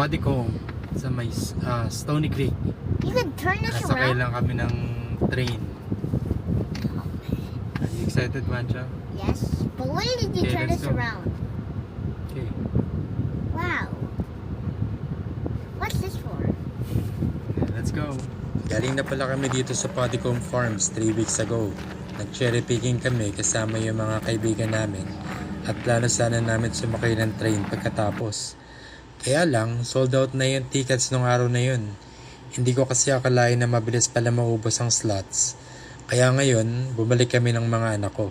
Padicom sa may Stony Creek. You can turn this Nasakay around. lang kami ng train. Are you excited, Mancha? Yes. But when did you Okay, turn let's this go. around? Okay. Wow. What's this for? Let's go. Galing na pala kami dito sa Padicom Farms 3 weeks ago. Nag-cherry picking kami kasama yung mga kaibigan namin at plano sana namin sumakay ng train pagkatapos. Kaya lang, sold out na yung tickets nung araw na yun. Hindi ko kasi akalain na mabilis pala maubos ang slots. Kaya ngayon, bumalik kami ng mga anak ko.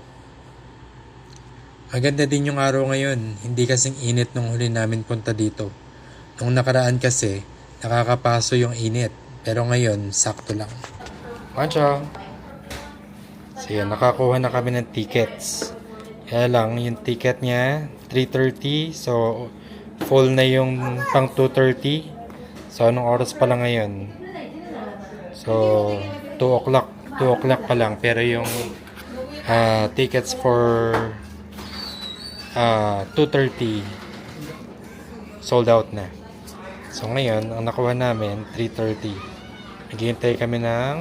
Maganda din yung araw ngayon, hindi kasing init nung huli namin punta dito. Nung nakaraan kasi, nakakapaso yung init. Pero ngayon, sakto lang. Pancho! So yun, nakakuha na kami ng tickets. Kaya lang, yung ticket niya, 3:30. So, full na yung pang 2:30. So, anong oras pa lang ngayon? So, 2 o'clock. 2 o'clock pa lang. Pero yung tickets for 2:30 sold out na. So, ngayon, ang nakuha namin, 3:30. Naghihintay kami ng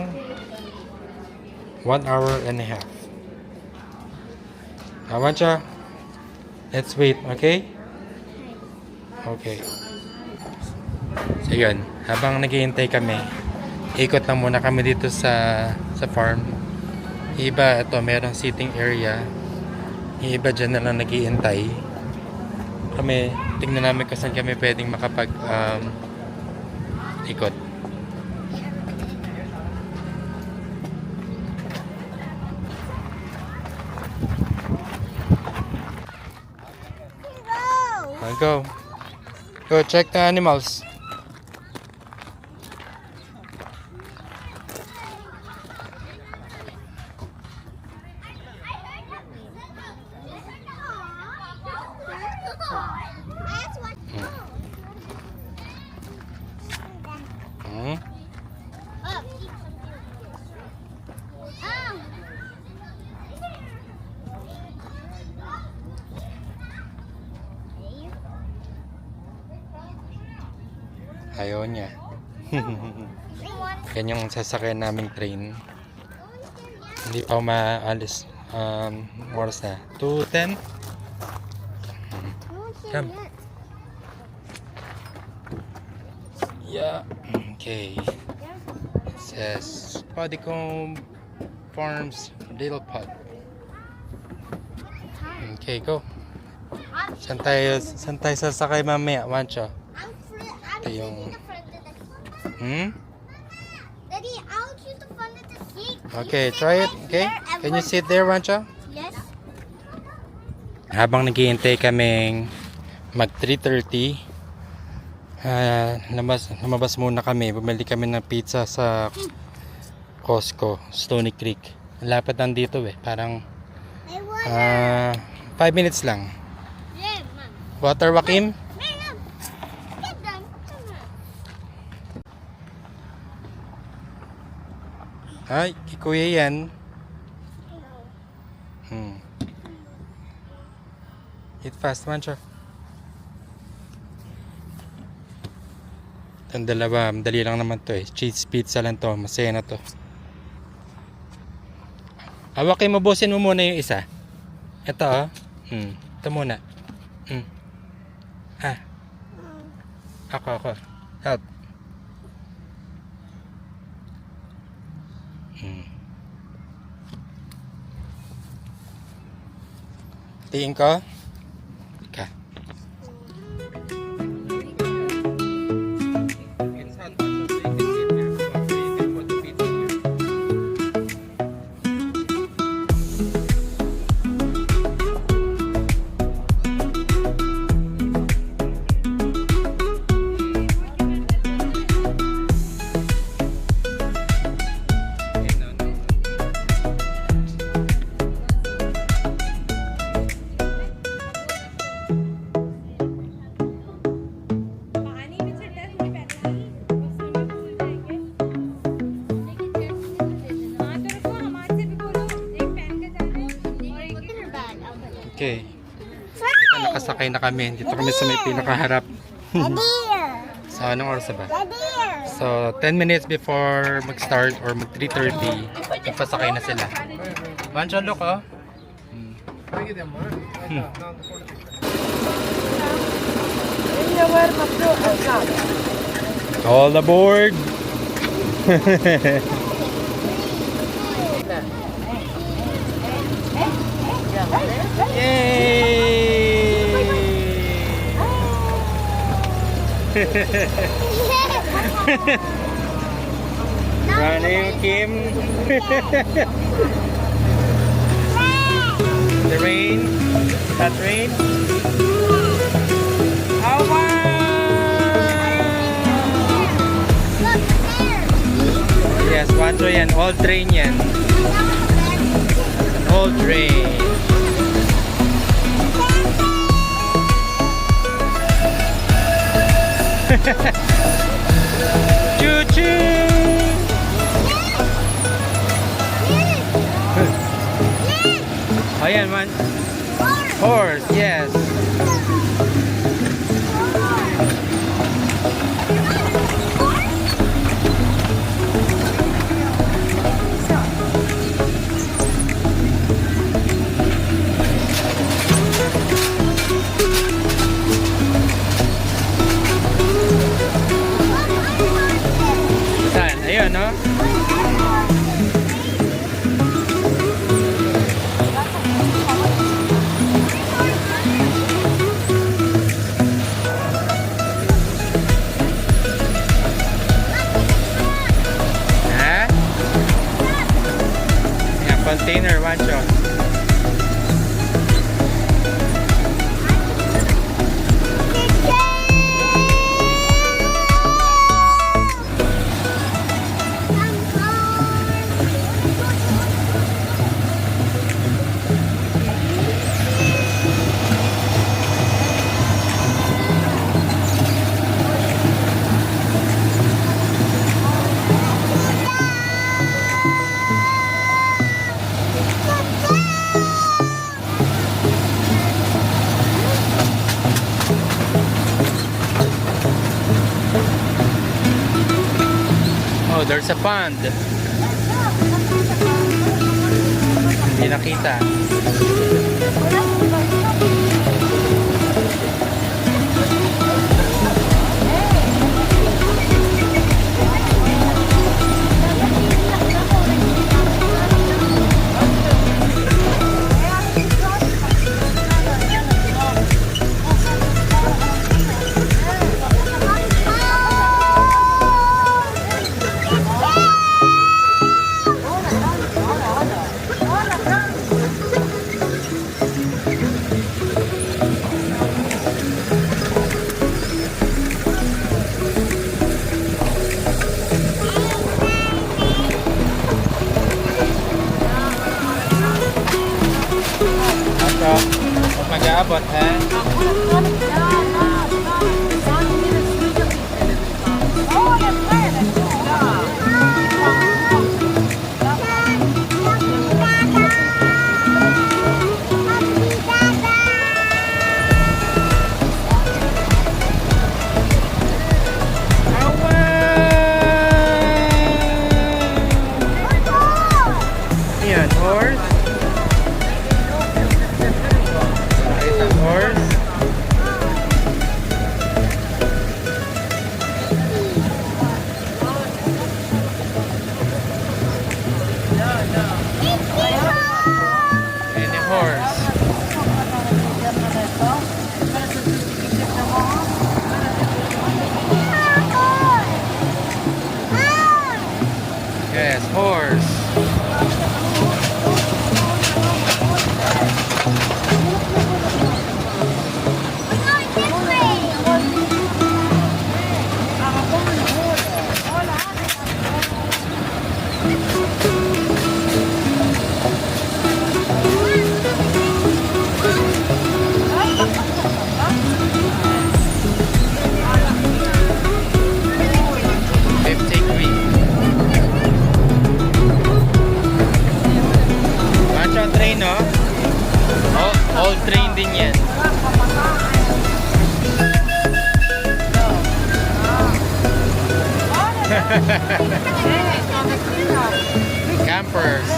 1 hour and a half. Awancha, let's wait, okay? Okay. So yun, habang naghihintay kami, ikot lang muna kami dito sa farm. Iba, ito, merong sitting area. Iba dyan na lang naghihintay. Kami, tingnan namin kung saan kami pwedeng makapag ikot. Go. Go check the animals. Hmm? Ayaw niya. Yan yung sasakyan naming train. Hindi pa umaalis. Oras na. 2:10? Come. Yeah. Okay. It says Padicom Farms Little Pod. Okay, go. Saan tayo sasakay mamaya, Mancho? Yung Daddy, I'll choose the front of the seat. Okay, try it. Okay? Can you sit there, Rancho? Yes. Habang naghihintay kaming mag 3:30, lumabas muna kami. Bumili kami ng pizza sa Costco, Stony Creek. Lapit lang dito Parang 5 minutes lang. Yeah, Mom. Water, Wakim? Ma'am, get them. Come on. Ay, kay Kuya yan. Eat fast, Rancho. Ang dalawa, madali lang naman to Cheese pizza lang to, masaya na to. Hawakin mo, busin mo muna yung isa. Ito ito muna. Ako. Help. Tiin ko. Ka. Okay. Dito nakasakay na kami. Dito kami sa may pinakaharap. So, anong oras na ba? Daddy! So, 10 minutes before mag-start or mag 3:30, nagpasakay na sila. Mancho, look, oh. All aboard! Yay! Running, Kim. The rain. That rain. Oh, wow! Look, there! Yes, Wancho yan. Old train yan. Old train. Choo-choo! Ayan man. Horse, yes. Saan? Ayun, no? Ha? Ayan, container, Wancho. Oh, there's a pond. Hindi nakita. Ako, huwag mag-aabot, ha? Ayan, horse. Nakita, horse. Ayan yung horse. Yes, horse. Train, no? Old train din yan. Campers.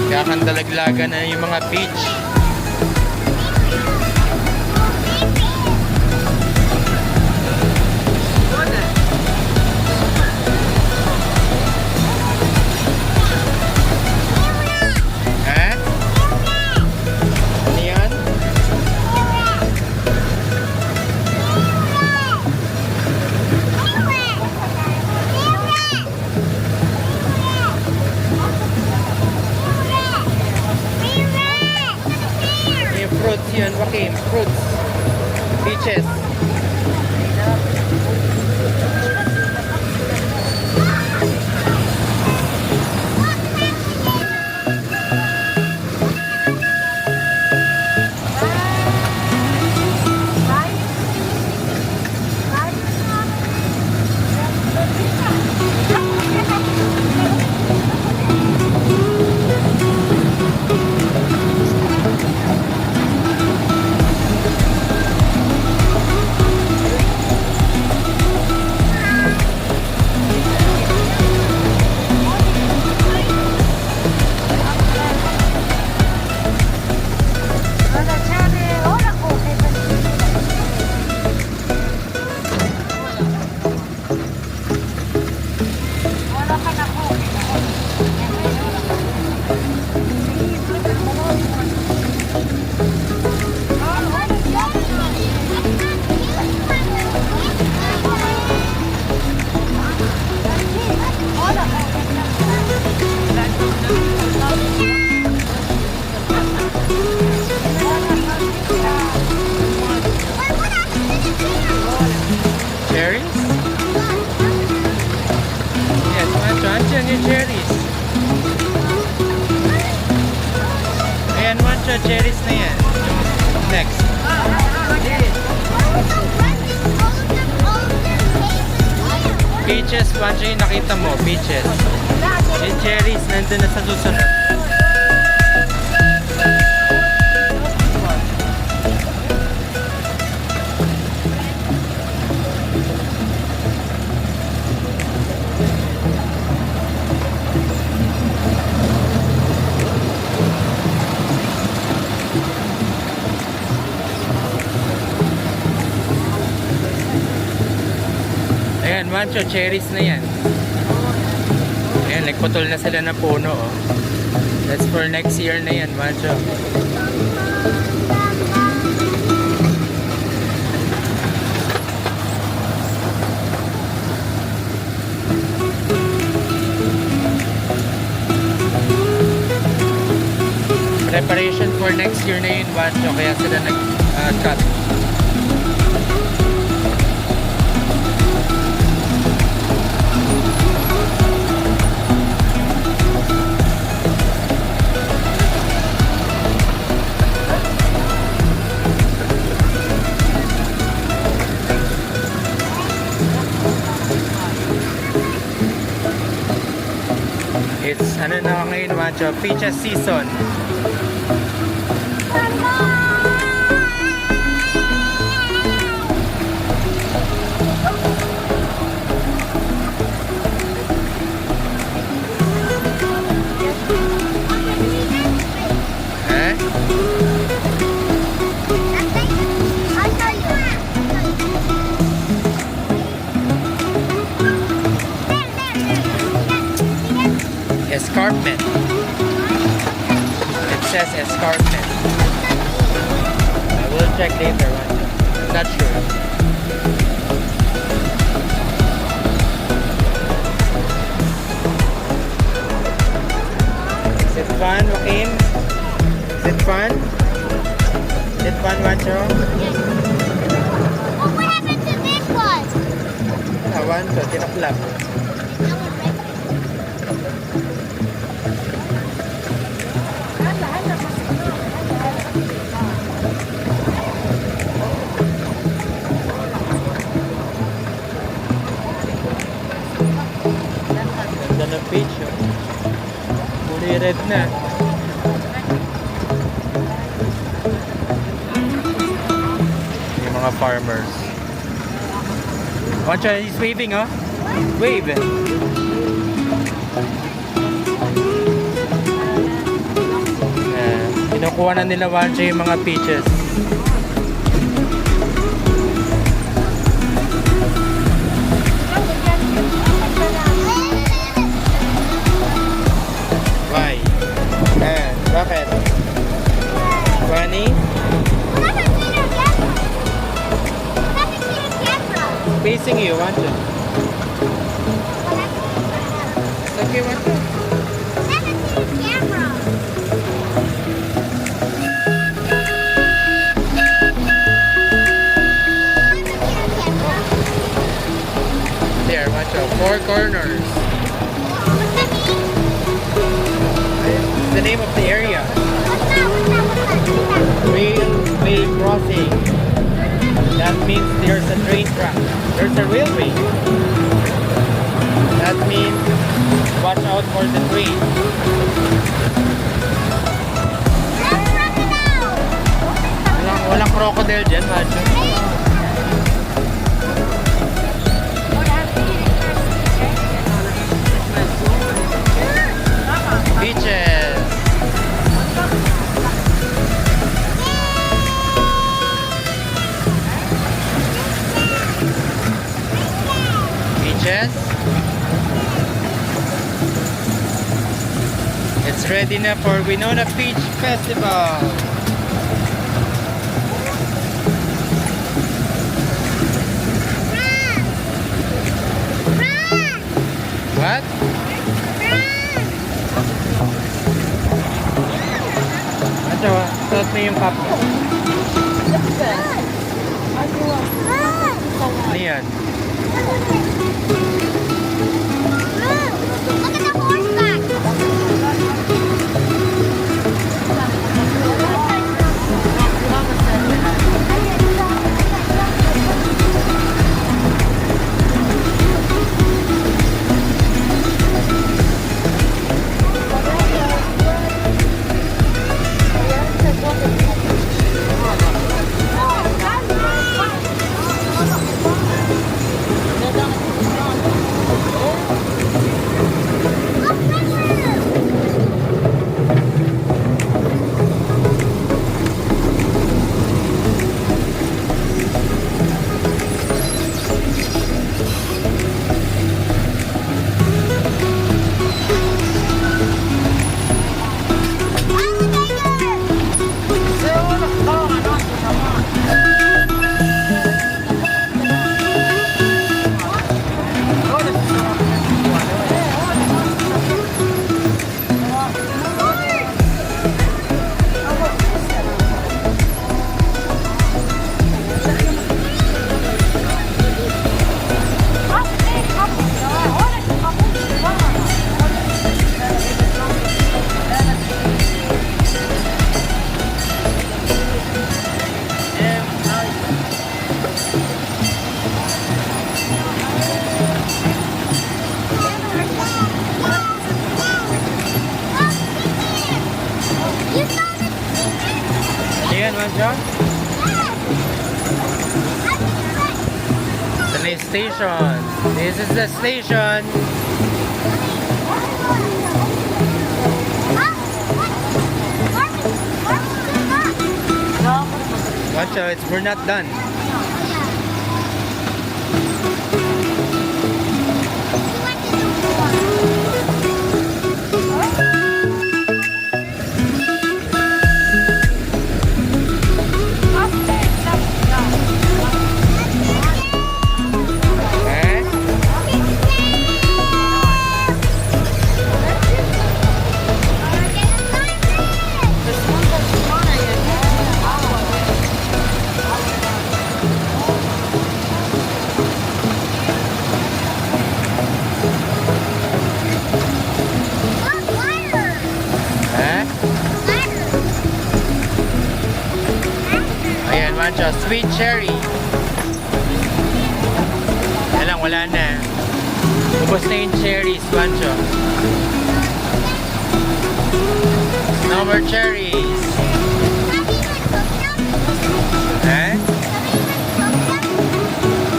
Kakandalaglaga na yung mga beach. Ha? Ano yan? Yung fruits yun, Joaquin. Fruits. Peaches. Cherries? Yes, Mancho yung cherries. Ayan, Mancho, cherries na yan. Next. Peaches, Mancho yung nakita mo, peaches. Yung cherries, nandun na sa susunod. Ayan, Mancho, cherries na yan. Ayan, nagputol na sila ng puno, oh. That's for next year na yan, Mancho. Preparation for next year na yun, Mancho, kaya sila nag-cut. It's ano na ngayon, Mancho, peaches season. Escarpment. It says escarpment. I will check later. I'm not sure. Is it fun, Joaquin? Is it fun? Is it fun, Mancho? Oh, what happened to this one? Wancho, tinaklap. Ganda ng peach, oh. Kulay red na. Yung mga farmers. Wancho, he's waving, oh. Wave. Kinukuha na nila Wancho yung mga peaches. Why? Bakit? Bunny? Facing you, Wancho. It's okay, Wancho. There, Wancho. 4 corners. It's the name of the area. Railway crossing. That means there's a train track. There's a railway. That means watch out for the train. Walang crocodile dyan, Wancho. Beaches. Beaches. It's ready na for Winona Beach Festival. What? Ito, suot mo yung cup mo. Ano yan? Look at the horseback. Ayan, Wancho. Ito na yung station. This is the station. Wancho, we're not done. Wancho, sweet cherry. Alang, wala na. Ubus na yung cherries, Wancho. No more cherries. Eh?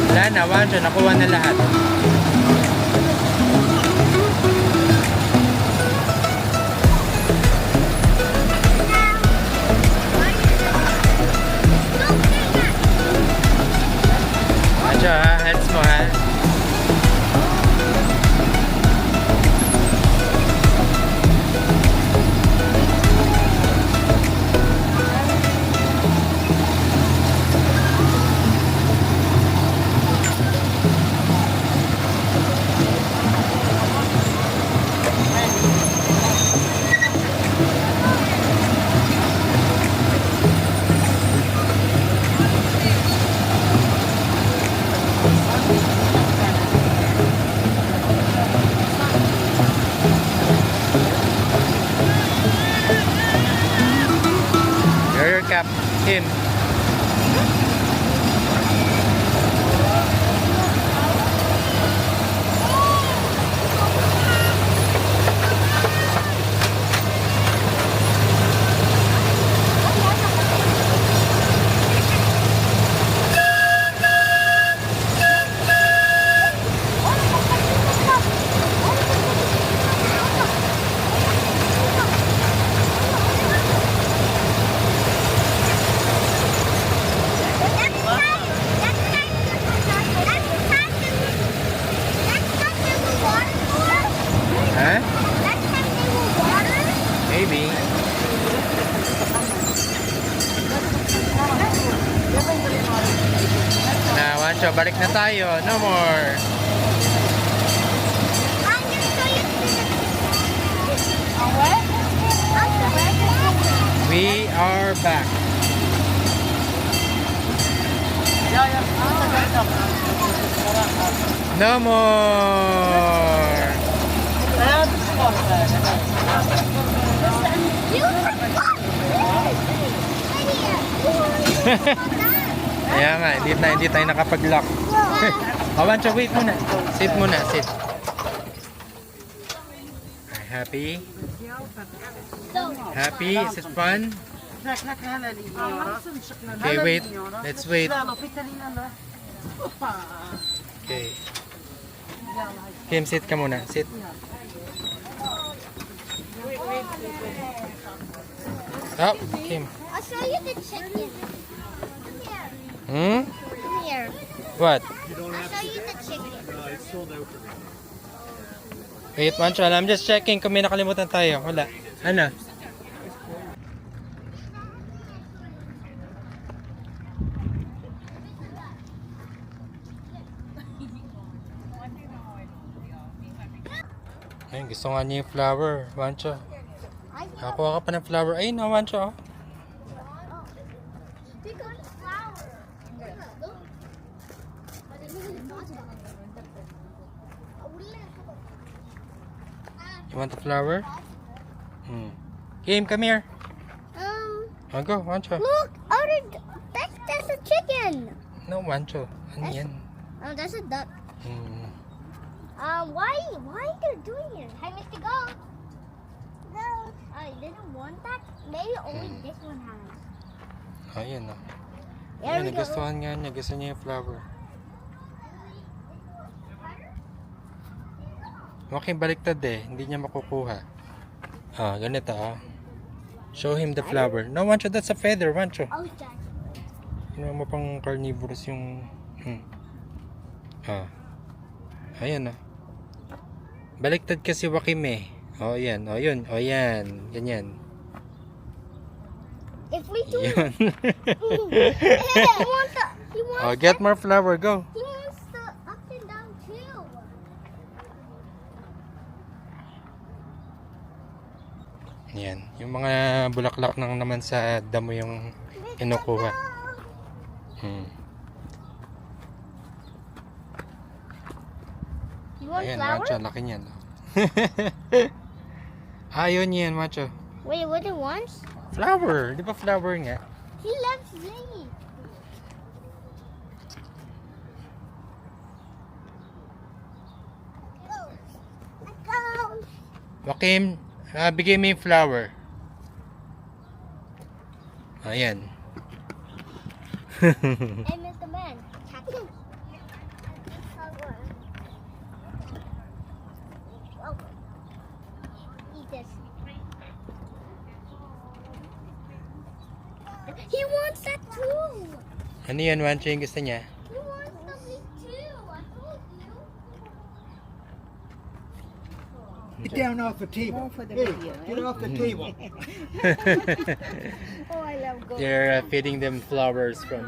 Wala na, Wancho. Nakuha na lahat. Wancho, ha? Heads mo, ha? Your cap, Kim. Huh? Maybe. Na, Wancho, balik na tayo. No more. We are back. No more. Kaya nga, hindi tayo nakapag-lock. Wancho, wait muna. Sit muna, sit. Happy? Happy? Is it fun? Okay, wait. Let's wait. Okay. Kim, sit ka muna. Sit. Oh, Kim. I'll show you the chicken. Come here. Hmm? Come here. What? I'll show you the chicken. Wait, Wancho. I'm just checking kung may nakalimutan tayo. Wala. Ano? Ay, gusto nga niya yung flower, Wancho. Nakakuha ka pa ng flower. Ay, no, Wancho. Pick up the flower. Look. You want the flower? Kim, come here. Oh, go, Wancho. Look, that's a chicken. No, Wancho. Ano yan? Oh, that's a duck. Hmm. Why are you doing it? Hi, Mr. Goat. No. I didn't want that. Maybe only this one has. Ayan, oh. There Ayan, we go. nagustuhan nga niya. Gusto niya yung flower. Okay, baliktad eh. Hindi niya makukuha. Ah, ganito ah. Show him the flower. No, Wancho, that's a feather, Wancho. Oh, Jack. Ano mo pang carnivorous yung... Ah. Ayan ah. Baliktad kasi Wakim eh. O, yan. O, yun. O, yan. Ganyan. If we do Yun. he wants Oh, get more flower. Go. he wants the up and down too. Yan. Yung mga bulaklak nang naman sa damo yung kinukuha. You want Ayan, flower? Macho. Laki niyan. Ayun yan, Macho. Wait, what he wants? Flower. Di ba flower nga? He loves these. Joaquin, bigay mo yung flower. Ayan. Hey, Mr. Man. Catch it. Oh. Eat this. He wants that too. Ano yan, Wancho, yung gusto niya? He wants something too. I told you. Get down off the table. For the Hey, video, get off the table. Oh, I love gold. They're feeding them flowers from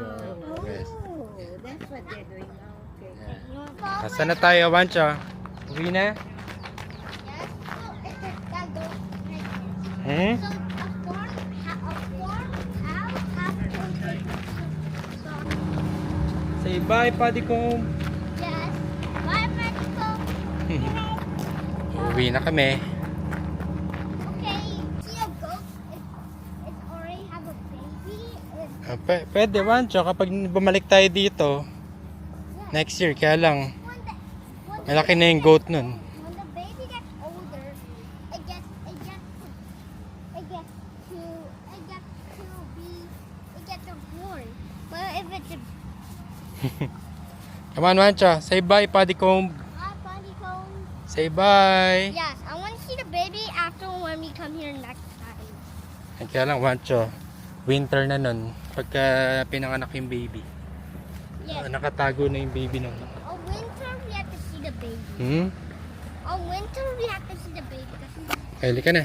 yes. Oh, that's what they're doing now. Okay. Asa na tayo, Wancho? Uwi na? Yes. So it's that goes like this. Hmm? So a farm cow has to Say bye, Paddy Comb. yes. Bye, Mexico. Uwi na kami. Okay. See a goat? It's already have a baby. Pwede, Wancho, kapag bumalik tayo dito, next year, kaya lang, When malaki na yung goat nun. when the baby gets older, it gets a horn. But if it's a Come on, Wancho, say bye, Paddy Comb. honeycomb, Say bye. yes, I want to see the baby after when we come here next time. Ay, kaya lang, Wancho, winter na nun, pagka pinanganak yung baby. Yes. Nakatago na yung baby nun. On winter we have to see the baby. Hmm? On winter we have to see the baby. Kasi Kaya ka na.